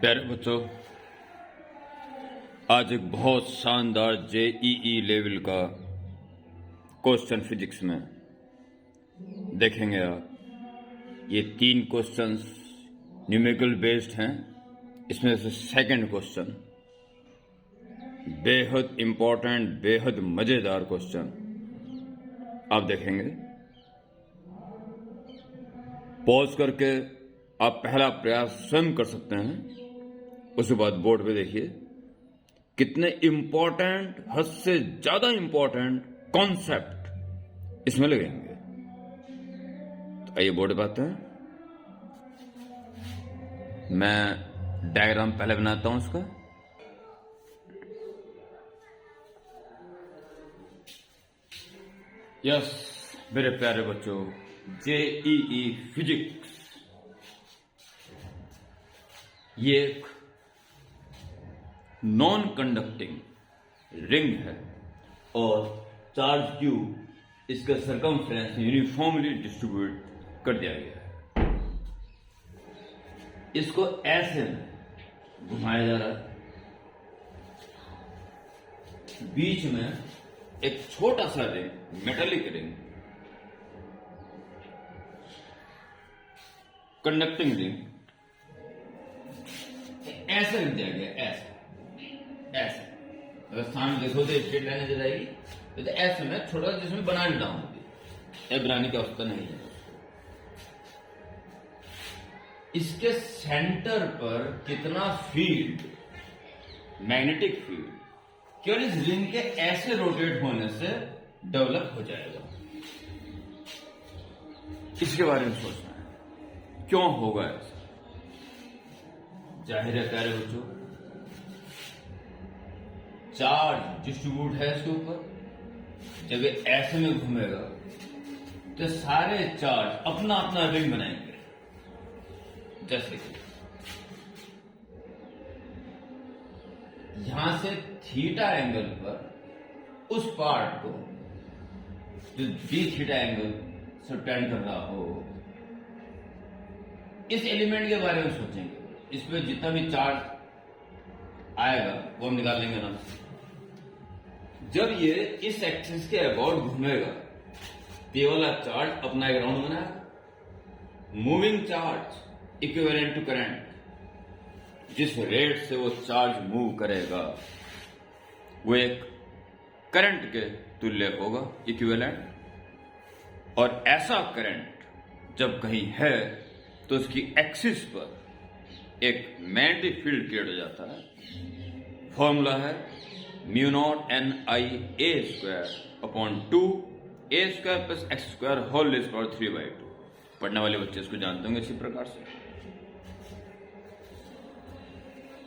प्यारे बच्चों, आज एक बहुत शानदार जेईई लेवल का क्वेश्चन फिजिक्स में देखेंगे आप। ये 3 क्वेश्चंस न्यूमेरिकल बेस्ड हैं। इसमें से सेकंड क्वेश्चन बेहद इंपॉर्टेंट, बेहद मजेदार क्वेश्चन आप देखेंगे। पॉज करके आप पहला प्रयास स्वयं कर सकते हैं, उसके बाद बोर्ड पे देखिए कितने इंपॉर्टेंट, हद से ज्यादा इंपॉर्टेंट कॉन्सेप्ट इसमें लगेंगे। तो आइए बोर्ड पे आते हैं। मैं डायग्राम पहले बनाता हूं उसका। यस मेरे प्यारे बच्चों, जेईई फिजिक्स ये एक नॉन कंडक्टिंग रिंग है और चार्ज क्यू इसका सरकमफ्रेंस यूनिफॉर्मली डिस्ट्रीब्यूट कर दिया गया है। इसको ऐसे घुमाया जा रहा है। बीच में एक छोटा सा ring, metallic ring, conducting ring ऐसे रख दिया गया। ऐसे ऐसे अगर स्थान देखो तो स्ट्रेट लाइन नजर आएगी, तो ऐसे में छोटा जिसमें बनाने डाउन बनाने की आवश्यकता नहीं है। इसके सेंटर पर कितना फील्ड, मैग्नेटिक फील्ड, केवल इस रिंग के ऐसे रोटेट होने से डेवलप हो जाएगा। इसके बारे में सोचना है, क्यों होगा ऐसा। जाहिर है प्यारे बच्चों, चार्ज डिस्ट्रीब्यूट है इसके ऊपर। जब ये ऐसे में घूमेगा तो सारे चार्ज अपना अपना रिंग बनाएंगे। जैसे कि यहां से थीटा एंगल पर उस पार्ट को जो डी थीटा एंगल से टेंड कर रहा हो, इस एलिमेंट के बारे में सोचेंगे। इसमें जितना भी चार्ज आएगा वो हम निकाल लेंगे ना। जब ये इस एक्सिस के अबाउट घूमेगा तो ये वाला चार्ज अपना एक राउंड बनाएगा। Moving charge equivalent to current, जिस रेट से वो चार्ज मूव करेगा वो एक करंट के तुल्य होगा, इक्विवेलेंट। और ऐसा करंट जब कहीं है तो उसकी एक्सिस पर एक मैग्नेटिक फील्ड क्रिएट हो जाता है। फॉर्मूला है mu naught N I A square upon 2 A square plus X square whole raise power 3/2। पढ़ने वाले बच्चे इसको जानते होंगे इसी प्रकार से।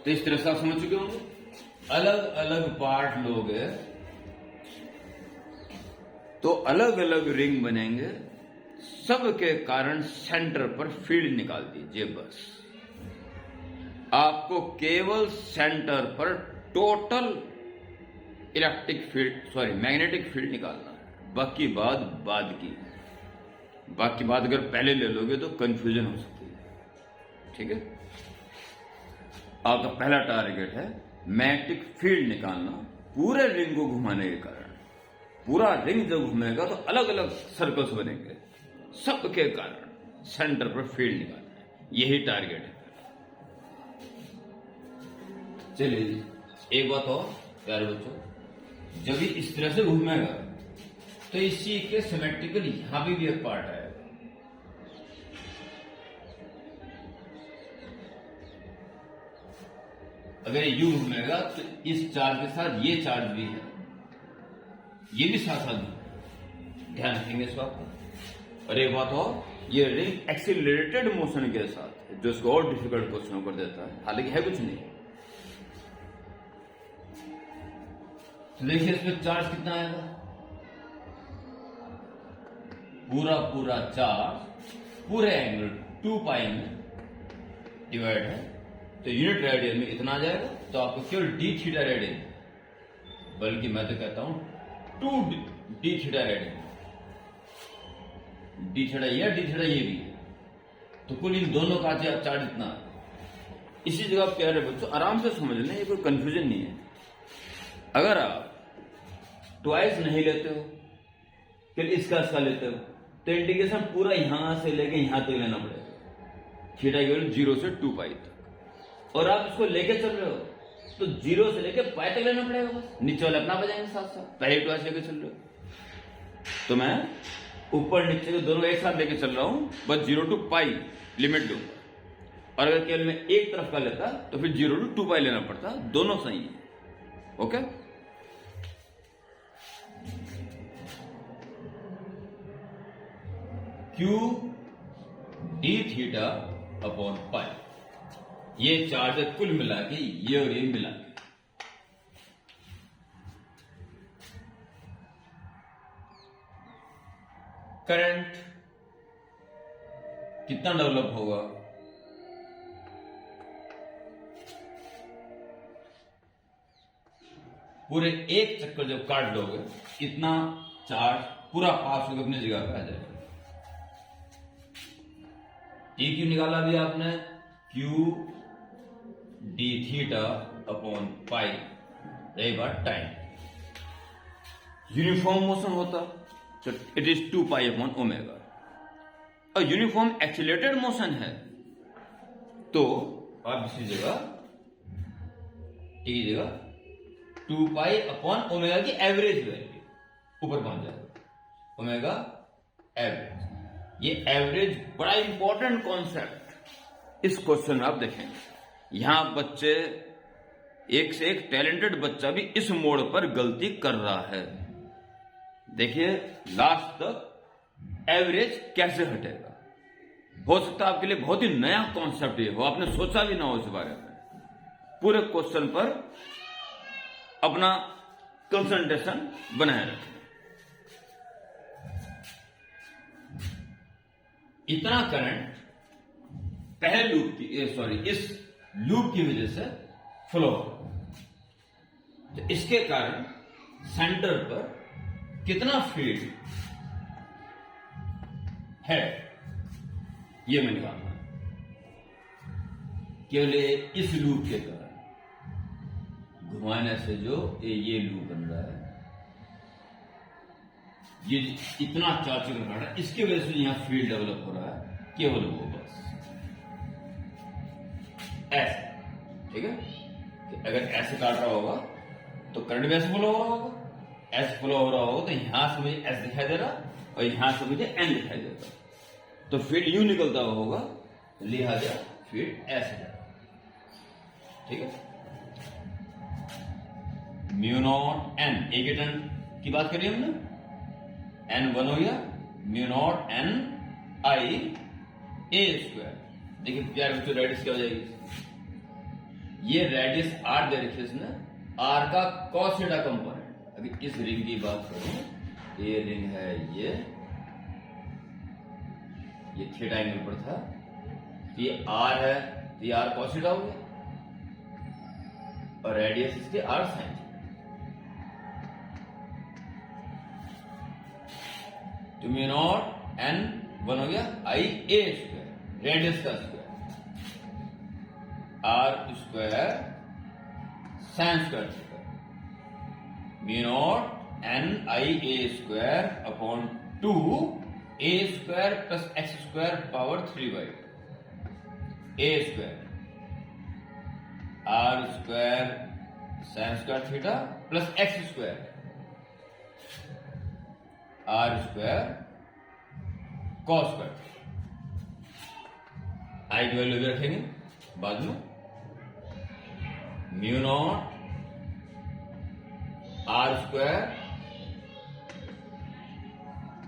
तो इस तरह से आप समझ चुके होंगे। अलग अलग पार्ट लोगे तो अलग अलग रिंग बनेंगे। सबके कारण सेंटर पर फील्ड निकाल दीजिए बस। आपको केवल सेंटर पर total electric field, magnetic field निकालना है। बाकी बात बाद की। बाकी बात अगर पहले ले लोगे तो कंफ्यूजन हो सकती है। ठीक है, आपका पहला टारगेट है मैग्नेटिक फील्ड निकालना पूरे रिंग को घुमाने के कारण। पूरा रिंग जब घूमेगा तो अलग अलग सर्कल्स बनेंगे, सबके कारण सेंटर पर फील्ड निकालना है। यही टारगेट है। चलिए एक बात और प्यारे बच्चों, जब ये इस तरह से घूमेगा तो इसी के सिमेट्रिकल यहां भी एक पार्ट आएगा। अगर यू घूमेगा तो इस चार्ज के साथ ये चार्ज भी है, ये भी साथ साथ ध्यान रखेंगे इस बात को। और एक बात और, ये रिंग एक्सीलरेटेड मोशन के साथ है, जो इसको और डिफिकल्ट क्वेश्चन कर देता है। हालांकि है कुछ नहीं। तो देखिए इसमें चार्ज कितना आएगा। पूरा चार्ज पूरे एंगल 2 पाई में डिवाइड है, तो यूनिट रेडियन में इतना आ जाएगा। तो आपको केवल डी थीटा रेडियन, बल्कि मैं तो कहता हूं 2 D theta radian. D theta ये, डी थीटा ये भी, तो कुल इन दोनों का चार्ज इतना इसी जगह प्यारे बच्चों आराम से समझ लेना, ये कोई कंफ्यूजन नहीं है। अगर आप ट्वाइस नहीं लेते हो, फिर इसका लेते हो, तो इंटीग्रेशन पूरा यहां से लेके यहां तक लेना पड़ेगा, थीटा इक्वल 0 से 2 पाई तक। और आप इसको लेके चल रहे हो तो 0 से लेके पाई तक लेना पड़ेगा, बस नीचे वाले अपना बजाएंगे साथ साथ, पहले ट्वाइस लेके चल रहे हो। तो मैं ऊपर नीचे को दोनों एक साथ लेके चल रहा हूं, बस 0 to पाई लिमिट दूंगा। और अगर केवल मैं एक तरफ का लेता तो फिर 0 to 2 पाई लेना पड़ता, दोनों सही है। Okay, Q D theta upon pi, ये चार्ज है कुल मिला के, ये और ये मिला के। करंट कितना डेवलप होगा, पूरे एक चक्कर जब काट लोगे इतना चार्ज पूरा पास होकर अपनी जगह पे आ जाएगा। ये क्यों निकाला अभी आपने, Q D theta upon pi, रही बात टाइम। यूनिफॉर्म मोशन होता तो it is 2 pi upon omega, और यूनिफॉर्म एक्सीलरेटेड मोशन है तो आप इसी जगह एक जगह 2 पाई अपॉन ओमेगा की एवरेज वैल्यू ऊपर पहुंच जाएगा, ओमेगा एवरेज। ये एवरेज बड़ा इंपॉर्टेंट कॉन्सेप्ट इस क्वेश्चन में आप देखेंगे। यहां बच्चे एक से एक टैलेंटेड बच्चा भी इस मोड़ पर गलती कर रहा है। देखिए लास्ट तक एवरेज कैसे हटेगा, हो सकता है आपके लिए बहुत ही नया कॉन्सेप्ट ये हो, आपने सोचा भी ना हो इस बारे में। पूरे क्वेश्चन पर अपना कंसंट्रेशन बनाए रखें। इतना करंट पहले लूप की इस लूप की वजह से फ्लो होगा, तो इसके कारण सेंटर पर कितना फील्ड है ये मैं निकालना है। केवल इस लूप के कारण घुमाने से जो ये लूप बन रहा है, ये इतना चार्ज कर रहा है, इसकी वजह से यहां फील्ड डेवलप हो रहा है, केवल वो बस ऐसे, ठीक है। कि अगर ऐसे काट रहा होगा तो करंट भी ऐसे फ्लो हो रहा होगा, ऐसे फ्लो हो रहा होगा तो यहां से मुझे एस दिखाई दे रहा और यहां से मुझे एन दिखाई देगा, तो फील्ड यूं निकलता होगा, लिहाजा फील्ड ऐसे जा रहा, ठीक है। म्यू नॉट एन, एक ही टर्न की बात करिए हमने, एन 1 हो गया, mu naught N I A square. देखिए प्यार बच्चों रेडियस क्या हो जाएगी, ये रेडियस आर दे रखी है इसने, आर का कॉस थीटा कंपोनेंट। अभी इस रिंग की बात करूं, ये रिंग है, ये थीटा एंगल पर था, ये आर है, तो ये आर कॉस थीटा हो गया, और रेडियस इसके आर साइन। तो म्यू नॉट एन 1 हो गया, आई ए स्क्वायर, रेडियस का square, R square sine square theta, mu naught N I A square upon 2 A square plus X square power 3/2, A square R square sine square theta plus X square R square cos square. I की value भी रखेंगे बाद में, mu naught R square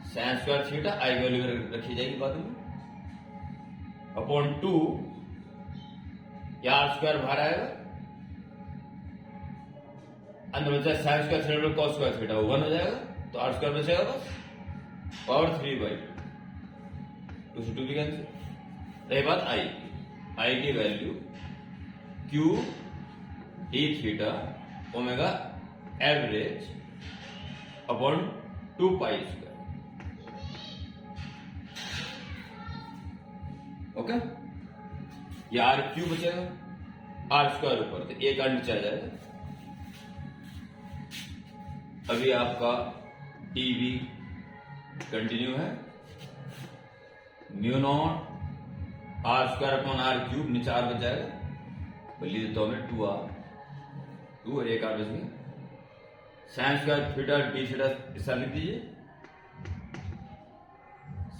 sine square theta, I की value रखी जाएगी बाद में, अपॉन 2, या आर स्क्वायर बाहर आएगा, अंदर बचा sign square theta cos square theta, वो 1 हो जाएगा, तो आर स्क्वायर बचेगा बस, पावर 3/2, 2 से 2 भी कैंसिल। रही बात आई की value Q D theta omega average upon 2 pi square, okay. ये आर क्यू बचेगा, आर स्क्वायर ऊपर, तो एक आर नीचे आ जाएगा। अभी आपका टीवी कंटिन्यू है, mu naught R square upon R cube, नीचे आर बच जाएगा, बोल लीजिए तो हमें 2 और एक आर बच गया। Sign square theta D theta ऐसा लिख दीजिए,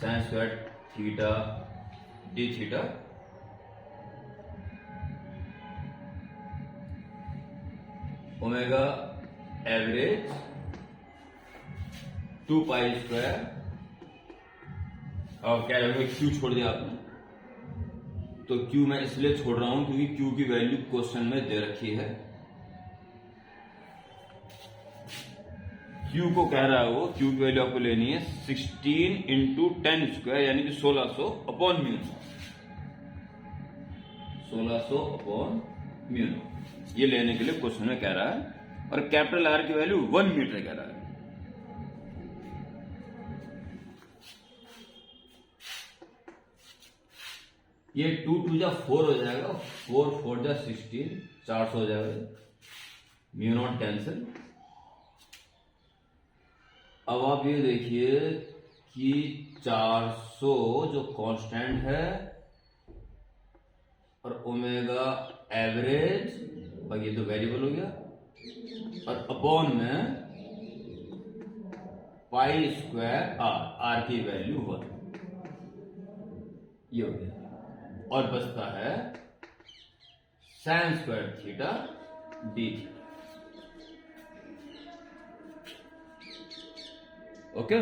sign square theta D theta omega average 2 pi square, और क्या लगेगा क्यू छोड़ दिया आपने, तो क्यू मैं इसलिए छोड़ रहा हूं क्योंकि क्यू की वैल्यू क्वेश्चन में दे रखी है। क्यू को कह रहा है वो, क्यू की वैल्यू आपको लेनी है 16 इंटू 10 स्क्वायर यानी कि 1600 अपॉन म्यू, 1600 अपॉन म्यू, ये लेने के लिए क्वेश्चन में कह रहा है। और कैपिटल आर की वैल्यू 1 मीटर कह रहा है। ये 2 2 जा 4 हो जाएगा, 4 4 जा 16, 400 हो जाएगा, म्यू नॉट कैंसिल। अब आप ये देखिए कि 400 जो कांस्टेंट है और ओमेगा एवरेज, और ये तो वेरिएबल हो गया, और अपॉन में पाई स्क्वायर आर की वैल्यू 1, ये हो गया। और बचता है sign square theta D theta. Okay,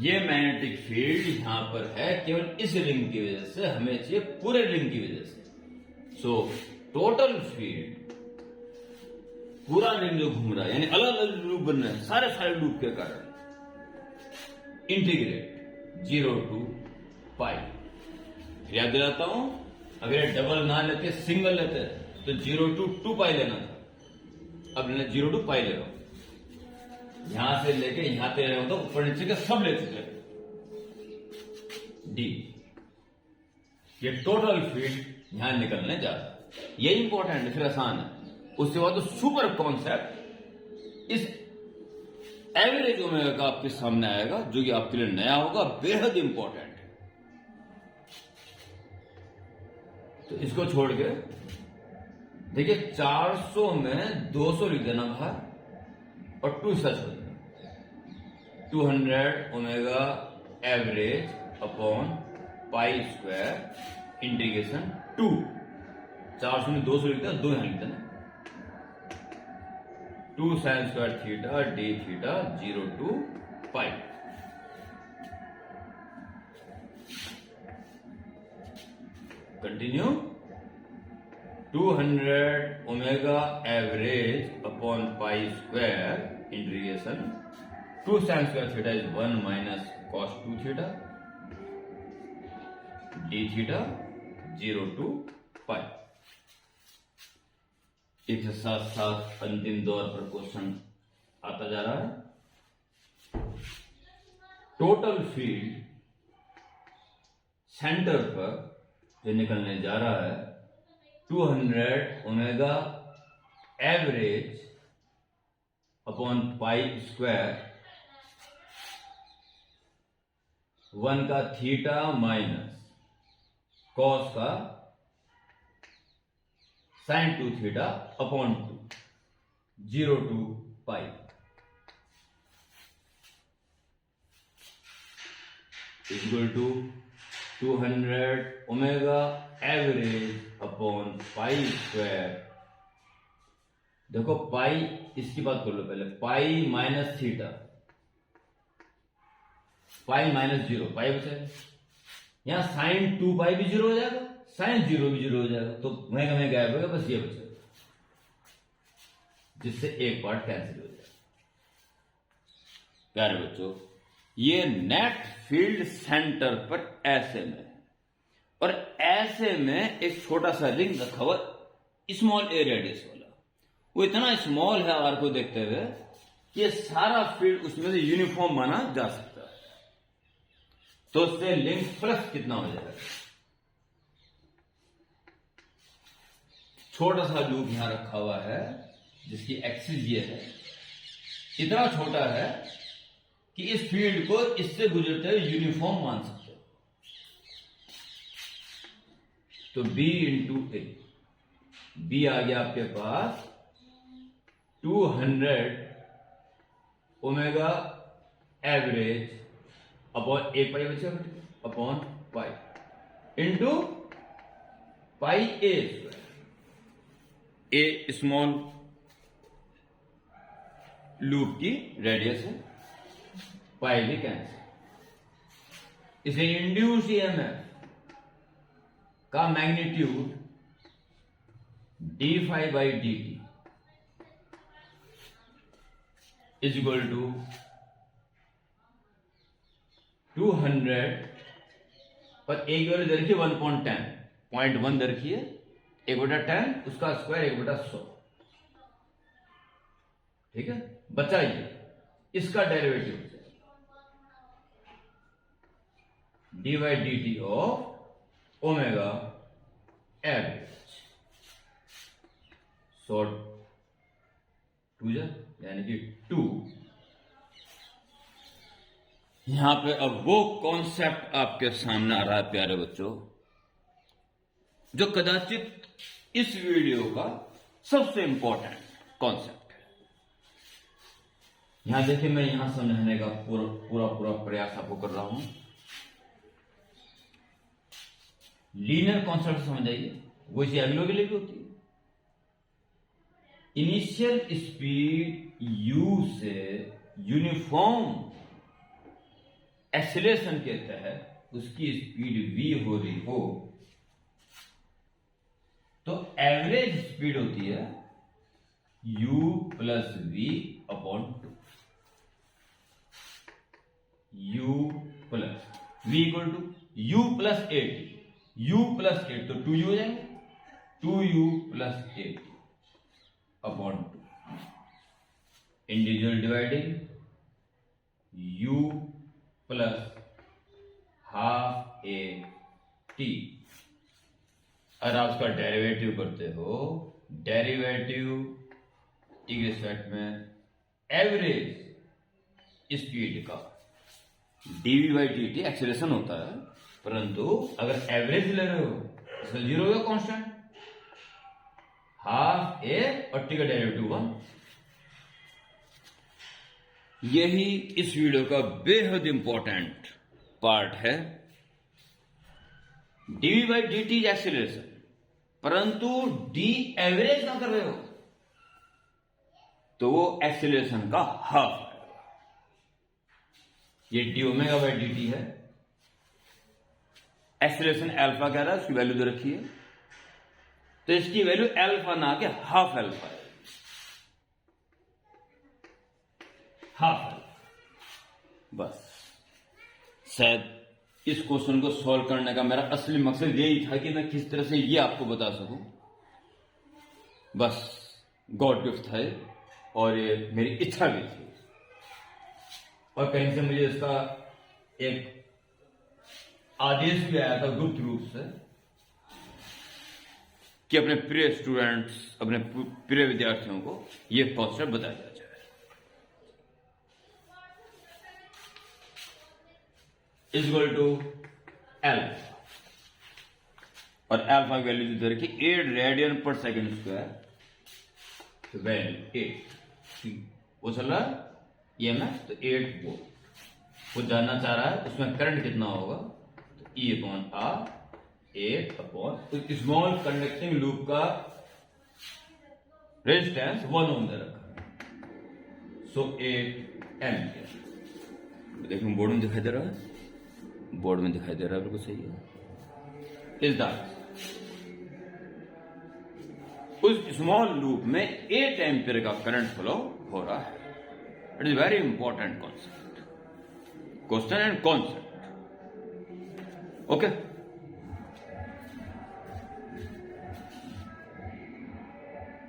ये मैग्नेटिक फील्ड यहां पर है केवल इस रिंग की वजह से, हमें चाहिए पूरे रिंग की वजह से। सो टोटल फील्ड, पूरा रिंग जो घूम रहा है, यानी अलग अलग लूप बन रहे हैं, सारे लूप के कारण, इंटीग्रेट 0 टू पाई। याद दिलाता हूं, अगर ये डबल ना लेते, सिंगल लेते तो 0 टू 2 पाई लेना था, अब लेना 0 टू पाई ले रहा हूं, यहां से लेके यहां तक रहे हो तो ऊपर नीचे के सब ले चुके डी। ये टोटल फील्ड यहां निकलने जा रहा है, ये इंपॉर्टेंट है, फिर आसान है। उसके बाद तो सुपर कॉन्सेप्ट इस एवरेज ओमेगा का आपके सामने आएगा, जो कि आपके लिए नया होगा, बेहद इंपॉर्टेंट है। तो इसको छोड़ के देखिए 400 में 200 लिख देना बाहर और 2 सच हो जाएगा, 200 omega average upon pi square integration 2, 400 में 200 लिखते हैं, 2 यहां लिखते हैं, 2 sine square theta D theta 0 to pi. Continue, 200 omega average upon pi square integration 2 sine square theta is 1 minus cos 2 theta D theta 0 to pi. एक से साथ साथ अंतिम दौर पर क्वेश्चन आता जा रहा है। टोटल फील्ड सेंटर पर जो निकलने जा रहा है 200 omega average upon pi square 1 का थीटा माइनस कॉस का sine 2 theta upon 2 0 to pi equal to 200 omega average upon pi square. देखो पाई, इसकी बात कर लो पहले, pi minus theta, pi minus 0, pi बचा, यहां साइन 2 पाई भी 0 हो जाएगा, साइन 0 भी 0 हो जाएगा, तो वहीं का वहीं गायब होगा, बस ये बचेगा, जिससे एक पार्ट कैंसिल हो जाएगा। प्यारे बच्चों, ये नेट फील्ड सेंटर पर ऐसे में, और ऐसे में एक छोटा सा रिंग रखा हुआ स्मॉल ए रेडियस वाला, वो इतना स्मॉल है आर को देखते हुए कि सारा फील्ड उसमें से यूनिफॉर्म माना जा सकता है। तो उससे लिंक प्लस कितना हो जाएगा, छोटा सा लूप यहां रखा हुआ है जिसकी एक्सिस ये है, इतना छोटा है कि इस फील्ड को इससे गुजरते हुए यूनिफॉर्म मान सकते हो। तो B इंटू ए, बी आ गया आपके पास 200 omega average upon A pi बचा upon pi into pi A square. A small loop की रेडियस है, पाई भी कैंसिल। इसे इंड्यूस ईएमएफ का magnitude D phi by D T is equal to 200 पर ए की वैल्यू देखिए 1.10, 0.1 देखिए 1/10 उसका स्क्वायर 1/100। ठीक है, बचा ये इसका derivative D by D T of omega average short 2 यानी कि 2। यहां पे अब वो कॉन्सेप्ट आपके सामने आ रहा है प्यारे बच्चों, जो कदाचित इस वीडियो का सबसे इंपॉर्टेंट कॉन्सेप्ट है। यहां देखिए, मैं यहां समझाने का पूरा प्रयास आपको कर रहा हूं। लीनियर कॉन्सेप्ट समझ आइए, वो इसी अगलों के लिए भी होती है। इनिशियल स्पीड u से यूनिफॉर्म एक्सीलरेशन के तहत उसकी स्पीड v हो रही हो तो एवरेज स्पीड होती है u plus v upon 2। u plus v equal to u plus 8, u plus 8 तो 2u हो जाएंगे, 2u plus 8 upon 2 individual dividing u plus half A T. अगर आप उसका डेरिवेटिव करते हो, डेरिवेटिव टी के रिस्पेक्ट में एवरेज स्पीड का DV by D T acceleration होता है, परंतु अगर एवरेज ले रहे हो इसका जीरो होगा कांस्टेंट, हाफ ए और टी का डेरिवेटिव 1। यही इस वीडियो का बेहद इंपॉर्टेंट पार्ट है। DV by D T acceleration, परंतु डी एवरेज ना कर रहे हो तो वो एक्सीलरेशन का हाफ है। ये D omega by D T है, एक्सीलरेशन अल्फा कह रहा है, उसकी वैल्यू दे रखी है, तो इसकी वैल्यू अल्फा ना के हाफ अल्फा है, हाफ अल्फा। बस शायद इस क्वेश्चन को सॉल्व करने का मेरा असली मकसद यही था कि मैं किस तरह से ये आपको बता सकूं। बस गॉड गिफ्ट है और ये मेरी इच्छा भी थी, और कहीं से मुझे इसका एक आदेश भी आया था गुप्त रूप से कि अपने प्रिय स्टूडेंट्स, अपने प्रिय विद्यार्थियों को यह कॉन्सेप्ट बताया जाए। इज इक्वल टू एल्फा, और एल्फा की वैल्यू दे रखी 8 रेडियन पर सेकेंड स्क्वायर, तो वैल्यू 8 वो चल रहा है ईएमएफ, तो 8 वोल्ट वो जानना चाह रहा है उसमें करंट कितना होगा, तो ई अपॉन आर 8 अपॉन, तो स्मॉल कंडक्टिंग लूप का रेजिस्टेंस 1 ओम दे रखा, सो 8 एम्पियर। देखो बोर्ड में दिखाई दे रहा है, बोर्ड में दिखाई दे रहा है, बिल्कुल सही है। इस दैट उस स्मॉल लूप में 8 एम्पियर का करंट फ्लो हो रहा है। It is very important concept, question and concept. Okay.